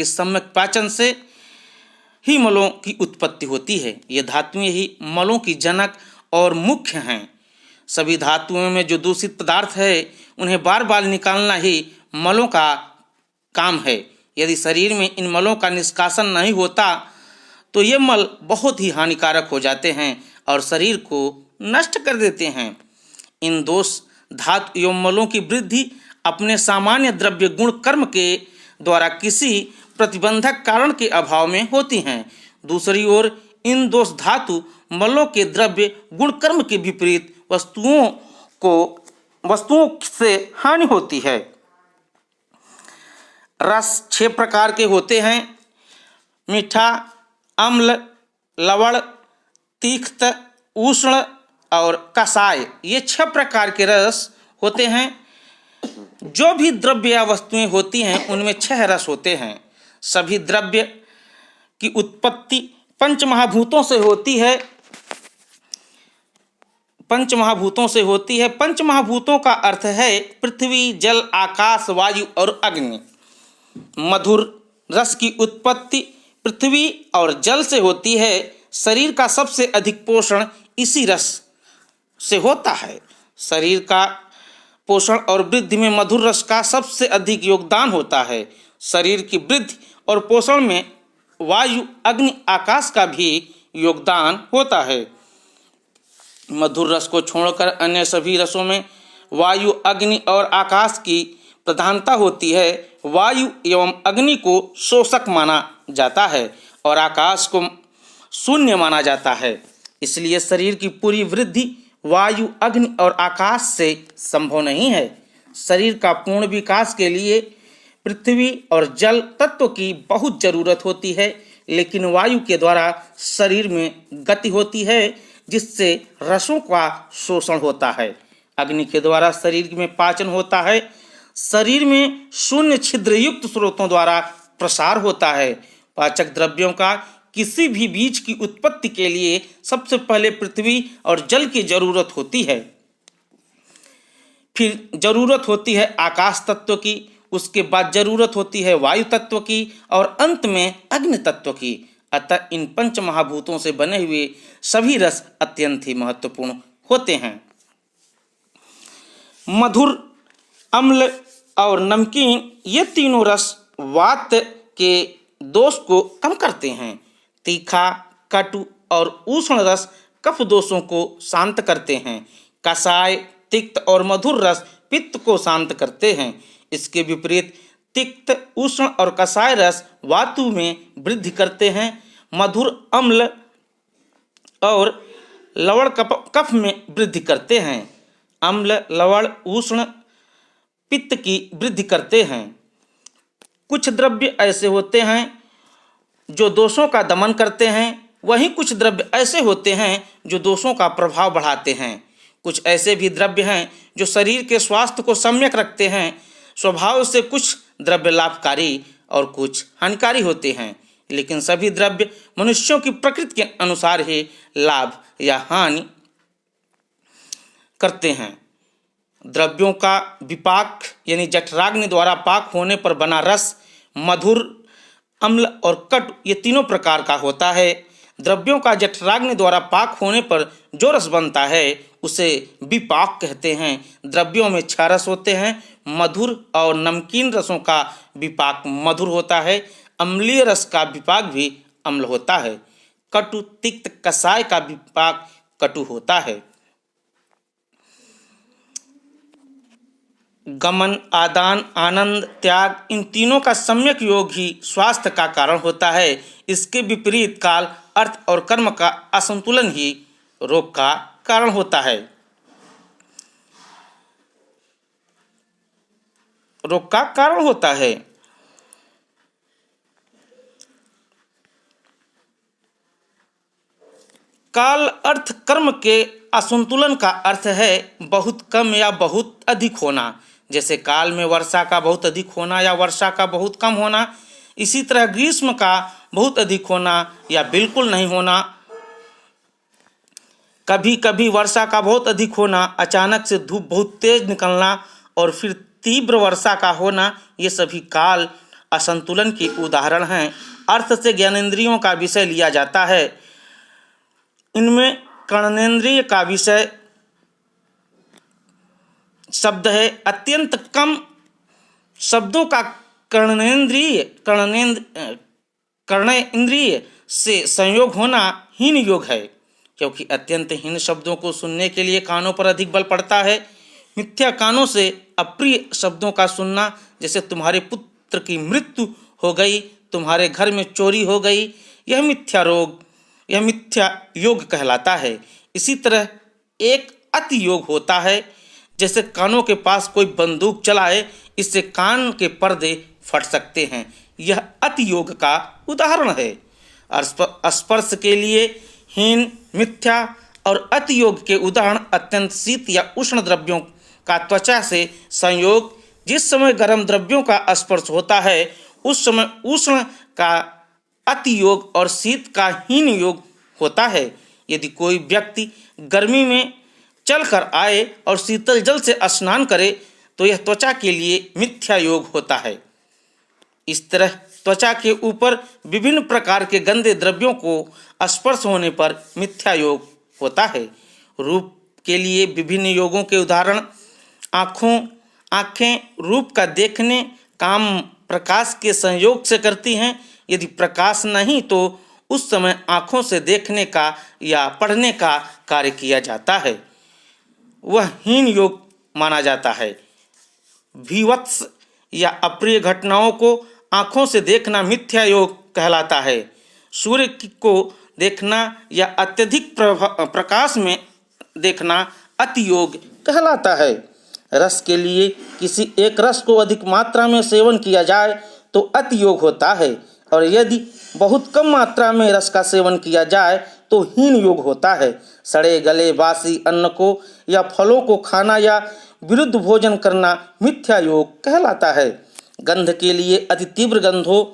के सम्यक पाचन से ही मलों की उत्पत्ति होती है। ये धातुएं ही मलों की जनक और मुख्य हैं। सभी धातुओं में जो दूषित पदार्थ है उन्हें बार बार निकालना ही मलों का काम है। यदि शरीर में इन मलों का निष्कासन नहीं होता तो ये मल बहुत ही हानिकारक हो जाते हैं और शरीर को नष्ट कर देते हैं। इन दोष धातु एवं मलों की वृद्धि अपने सामान्य द्रव्य गुण कर्म के द्वारा किसी प्रतिबंधक कारण के अभाव में होती हैं। दूसरी ओर इन दोष धातु मलों के द्रव्य गुण कर्म के विपरीत वस्तुओं से हानि होती है। रस 6 प्रकार के होते हैं। मीठा, अम्ल, लवण, तीक्त, उष्ण और कसाय, ये 6 प्रकार के रस होते हैं। जो भी द्रव्य या वस्तुएं होती हैं उनमें 6 रस होते हैं। सभी द्रव्य की उत्पत्ति पंचमहाभूतों से होती है। पंचमहाभूतों का अर्थ है पृथ्वी, जल, आकाश, वायु और अग्नि। मधुर रस की उत्पत्ति पृथ्वी और जल से होती है। शरीर का सबसे अधिक पोषण इसी रस से होता है। शरीर का पोषण और वृद्धि में मधुर रस का सबसे अधिक योगदान होता है। शरीर की वृद्धि और पोषण में वायु, अग्नि, आकाश का भी योगदान होता है। मधुर रस को छोड़कर अन्य सभी रसों में वायु, अग्नि और आकाश की प्रधानता होती है। वायु एवं अग्नि को शोषक माना जाता है और आकाश को शून्य माना जाता है। इसलिए शरीर की पूरी वृद्धि वायु, अग्नि और आकाश से संभव नहीं है। शरीर का पूर्ण विकास के लिए पृथ्वी और जल तत्व की बहुत जरूरत होती है, लेकिन वायु के द्वारा शरीर में गति होती है जिससे रसों का शोषण होता है। अग्नि के द्वारा शरीर में पाचन होता है। शरीर में शून्य छिद्र युक्त स्रोतों द्वारा प्रसार होता है। पाचक द्रव्यों का किसी भी बीज की उत्पत्ति के लिए सबसे पहले पृथ्वी और जल की जरूरत होती है, फिर जरूरत होती है आकाश तत्व की, उसके बाद जरूरत होती है वायु तत्व की और अंत में अग्नि तत्व की। अतः इन पंच महाभूतों से बने हुए सभी रस अत्यंत ही महत्वपूर्ण होते हैं। मधुर, अम्ल और नमकीन, ये तीनों रस वात के दोष को कम करते हैं। तीखा, कटु और उष्ण रस कफ दोषों को शांत करते हैं। कसाय, तिक्त और मधुर रस पित्त को शांत करते हैं। इसके विपरीत तिक्त, उष्ण और कसाय रस वातु में वृद्धि करते हैं। मधुर, अम्ल और लवण कफ में वृद्धि करते हैं। अम्ल, लवण, उष्ण पित्त की वृद्धि करते हैं। कुछ द्रव्य ऐसे होते हैं जो दोषों का दमन करते हैं, वहीं कुछ द्रव्य ऐसे होते हैं जो दोषों का प्रभाव बढ़ाते हैं। कुछ ऐसे भी द्रव्य हैं जो शरीर के स्वास्थ्य को सम्यक रखते हैं। स्वभाव से कुछ द्रव्य लाभकारी और कुछ हानिकारी होते हैं, लेकिन सभी द्रव्य मनुष्यों की प्रकृति के अनुसार ही लाभ या हानि करते हैं। द्रव्यों का विपाक यानी जठराग्नि द्वारा पाक होने पर बना रस मधुर, अम्ल और कटु, ये तीनों प्रकार का होता है। द्रव्यों का जठराग्नि द्वारा पाक होने पर जो रस बनता है उसे विपाक कहते हैं। द्रव्यों में 6 रस होते हैं। मधुर और नमकीन रसों का विपाक मधुर होता है। अम्लीय रस का विपाक भी अम्ल होता है। कटु, तिक्त, कसाय का विपाक कटु होता है। गमन, आदान, आनंद, त्याग, इन तीनों का सम्यक योग ही स्वास्थ्य का कारण होता है। इसके विपरीत काल, अर्थ और कर्म का असंतुलन ही रोग का कारण होता है। काल, अर्थ, कर्म के असंतुलन का अर्थ है बहुत कम या बहुत अधिक होना। जैसे काल में वर्षा का बहुत अधिक होना या वर्षा का बहुत कम होना, इसी तरह ग्रीष्म का बहुत अधिक होना या बिल्कुल नहीं होना। कभी कभी वर्षा का बहुत अधिक होना, अचानक से धूप बहुत तेज निकलना और फिर तीव्र वर्षा का होना, ये सभी काल, असंतुलन की उदाहरण हैं। अर्थ से ज्ञानेंद्रियों का विषय लिया जाता है। इनमें कर्णेंद्रिय का विषय शब्द है। अत्यंत कम शब्दों का कर्णेंद्रिय से संयोग होना हीन योग है, क्योंकि अत्यंत हीन शब्दों को सुनने के लिए कानों पर अधिक बल पड़ता है। मिथ्या कानों से अप्रिय शब्दों का सुनना, जैसे तुम्हारे पुत्र की मृत्यु हो गई, तुम्हारे घर में चोरी हो गई, यह मिथ्या योग कहलाता है। इसी तरह एक अति योग होता है, जैसे कानों के पास कोई बंदूक चलाए, इससे कान के पर्दे फट सकते हैं। यह अति योग का उदाहरण है। स्पर्श के लिए हीन, मिथ्या और अति योग के उदाहरण अत्यंत शीत या उष्ण द्रव्यों का त्वचा से संयोग। जिस समय गर्म द्रव्यों का स्पर्श होता है उस समय उष्ण का अति योग और शीत का हीन योग होता है। यदि कोई व्यक्ति गर्मी में चलकर आए और शीतल जल से स्नान करे तो यह त्वचा के लिए मिथ्या योग होता है। इस तरह त्वचा के ऊपर विभिन्न प्रकार के गंदे द्रव्यों को स्पर्श होने पर मिथ्या योग होता है। रूप के लिए विभिन्न योगों के उदाहरण आँखें रूप का देखने काम प्रकाश के संयोग से करती हैं। यदि प्रकाश नहीं तो उस समय आँखों से देखने का या पढ़ने का कार्य किया जाता है, वह हीन योग माना जाता है। भीवत्स या अप्रिय घटनाओं को आँखों से देखना मिथ्या योग कहलाता है। सूर्य को देखना या अत्यधिक प्रकाश में देखना अति योग कहलाता है। रस के लिए किसी एक रस को अधिक मात्रा में सेवन किया जाए तो अति योग होता है, और यदि बहुत कम मात्रा में रस का सेवन किया जाए तो हीन योग होता है। सड़े गले बासी अन्न को या फलों को खाना या विरुद्ध भोजन करना मिथ्या योग कहलाता है। गंध के लिए अति तीव्र गंधों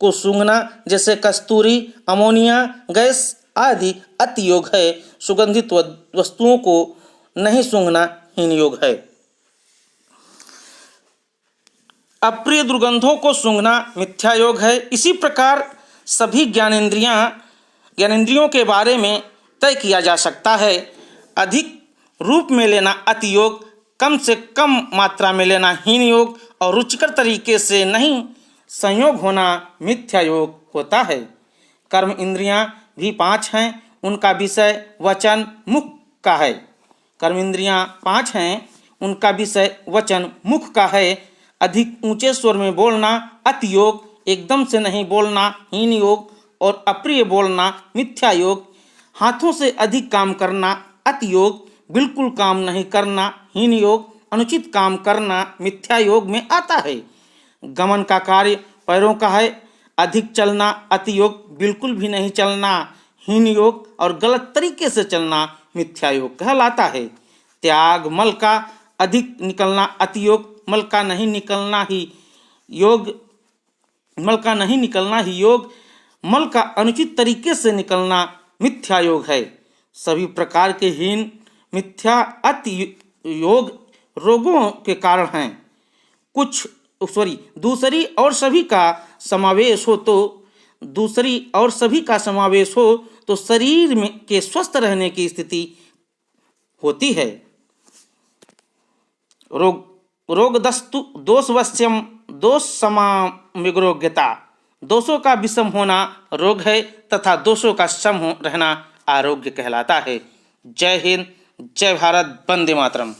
को सूंघना, जैसे कस्तूरी, अमोनिया गैस आदि अति योग है। सुगंधित वस्तुओं को नहीं सूंघना हीन योग है। अप्रिय दुर्गंधों को सूंघना मिथ्या योग है। इसी प्रकार सभी ज्ञानेंद्रियों के बारे में तय किया जा सकता है। अधिक रूप में लेना अति योग, कम से कम मात्रा में लेना हीन योग और रुचिकर तरीके से नहीं संयोग होना मिथ्या योग होता है। कर्म इंद्रियां भी 5 हैं, उनका विषय वचन मुख का है। कर्म इंद्रियां 5 हैं, उनका विषय वचन मुख का है। अधिक ऊंचे स्वर में बोलना अति योग, एकदम से नहीं बोलना हीन योग और अप्रिय बोलना मिथ्या योग। हाथों से अधिक काम करना अति योग, बिल्कुल काम नहीं करना हीन योग, अनुचित काम करना मिथ्या योग में आता है। गमन का कार्य पैरों का है, अधिक चलना अति योग, बिल्कुल भी नहीं चलना हीन योग और गलत तरीके से चलना मिथ्या योग कहलाता है। त्याग मल का अधिक निकलना अति योग, मल का नहीं निकलना ही योग, मल का अनुचित तरीके से निकलना मिथ्या योग है। सभी प्रकार के हीन, मिथ्या, अति योग रोगों के कारण हैं। दूसरी और सभी का समावेश हो तो शरीर में के स्वस्थ रहने की स्थिति होती है। रोगदस्तु दोषवश्यम दोष समामिग्रोग्यता, दोषों का विषम होना रोग है तथा दोषों का सम रहना आरोग्य कहलाता है। जय हिंद, जय भारत, वंदे मातरम।